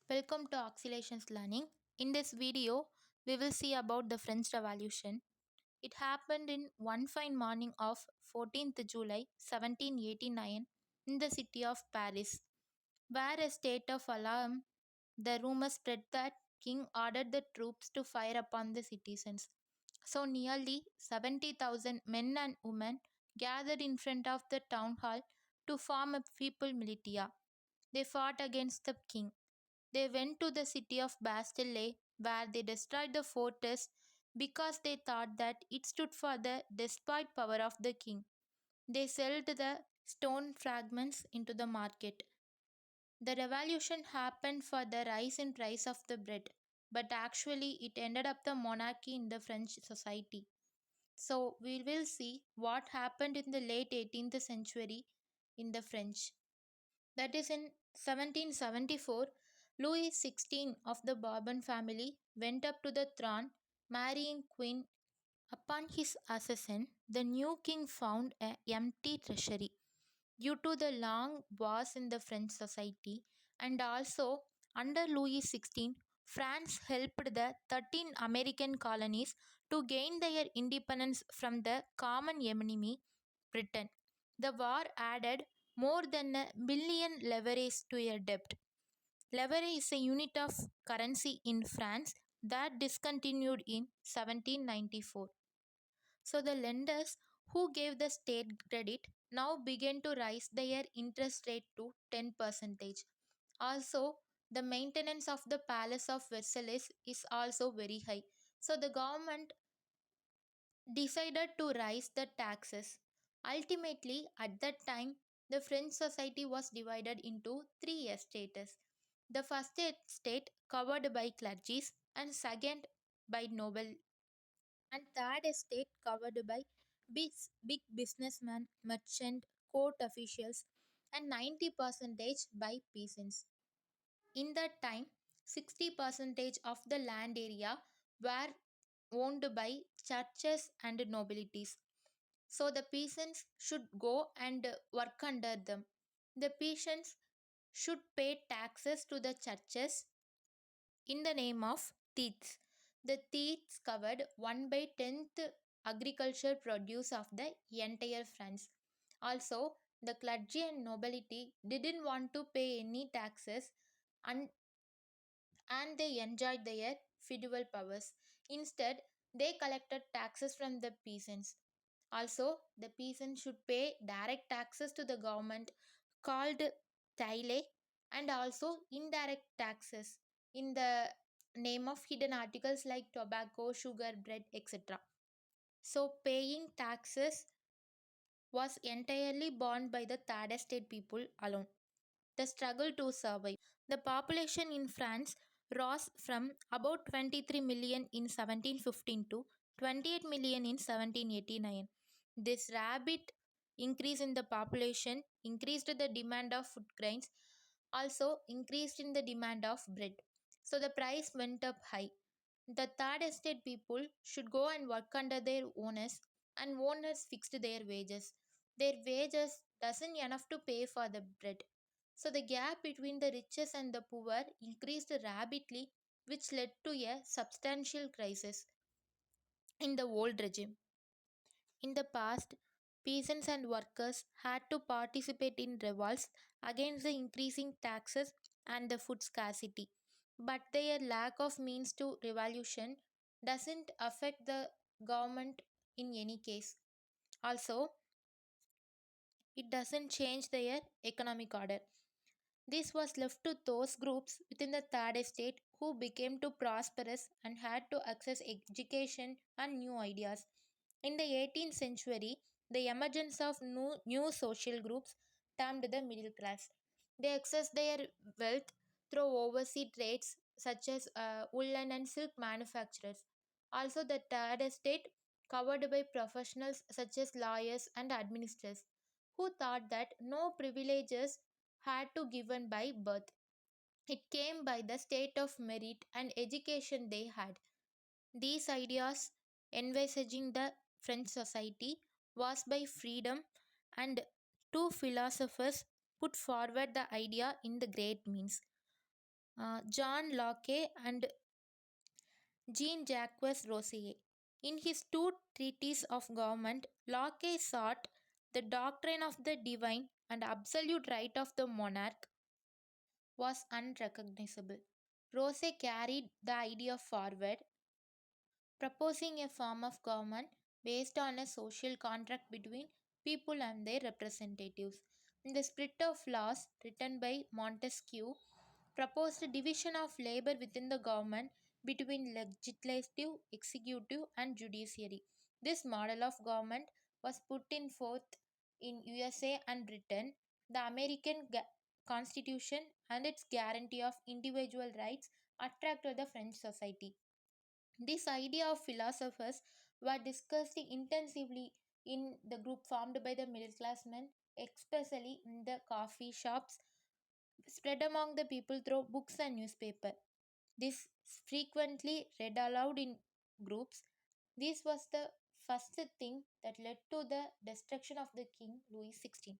Welcome to Oscillations Learning. In this video, we will see about the French Revolution. It happened in one fine morning of 14th July 1789 in the city of Paris, where a state of alarm, the rumor spread that king ordered the troops to fire upon the citizens. So nearly 70,000 men and women gathered in front of the town hall to form a people militia. They fought against the king. They went to the city of Bastille, where they destroyed the fortress because they thought that it stood for the despite power of the king. They sold the stone fragments into the market. The revolution happened for the rise in price of the bread, but actually it ended up the monarchy in the French society. So we will see what happened in the late 18th century in the French. That is in 1774, Louis XVI of the Bourbon family went up to the throne, marrying Queen. Upon his accession, the new king found an empty treasury due to the long wars in the French society, and also under Louis XVI, France helped the 13 American colonies to gain their independence from the common enemy, Britain. The war added more than a billion leverage to your debt. Leverage is a unit of currency in France that discontinued in 1794. So the lenders who gave the state credit now began to raise their interest rate to 10%. Also, the maintenance of the Palace of Versailles is also very high. So the government decided to raise the taxes. Ultimately, at that time, the French society was divided into three estates. The first estate covered by clergies, and second by noble, and third estate covered by big businessmen, merchant, court officials, and 90% by peasants. In that time, 60% of the land area were owned by churches and nobilities. So the peasants should go and work under them. The peasants should pay taxes to the churches in the name of thieves. The thieves covered 1 by 10th agriculture produce of the entire France. Also, the clergy and nobility didn't want to pay any taxes, and they enjoyed their feudal powers. Instead, they collected taxes from the peasants. Also, the peasants should pay direct taxes to the government called taille, and also indirect taxes in the name of hidden articles like tobacco, sugar, bread, etc. So, paying taxes was entirely borne by the third estate people alone. The struggle to survive. The population in France rose from about 23 million in 1715 to 28 million in 1789. This rapid increase in the population increased the demand of food grains, also increased in the demand of bread. So the price went up high. The third estate people should go and work under their owners, and owners fixed their wages. Their wages doesn't enough to pay for the bread. So the gap between the richest and the poor increased rapidly, which led to a substantial crisis in the old regime. In the past, peasants and workers had to participate in revolts against the increasing taxes and the food scarcity. But their lack of means to revolution doesn't affect the government in any case. Also, it doesn't change their economic order. This was left to those groups within the third estate who became too prosperous and had to access education and new ideas. In the 18th century, the emergence of new social groups termed the middle class. They accessed their wealth through overseas trades such as woolen and silk manufacturers. Also, the third estate covered by professionals such as lawyers and administrators who thought that no privileges had to given by birth. It came by the state of merit and education they had. These ideas envisaging the French society was by freedom, and two philosophers put forward the idea in the great means. John Locke and Jean-Jacques Rousseau. In his two treatises of government, Locke sought the doctrine of the divine and absolute right of the monarch was unrecognizable. Rousseau carried the idea forward, proposing a form of government based on a social contract between people and their representatives. In the Spirit of Laws, written by Montesquieu, proposed a division of labor within the government between legislative, executive, and judiciary. This model of government was put in forth in USA and Britain. The American Constitution and its guarantee of individual rights attracted the French society. This idea of philosophers were discussed intensively in the group formed by the middle class men, especially in the coffee shops, spread among the people through books and newspaper. This frequently read aloud in groups. This was the first thing that led to the destruction of the King Louis XVI.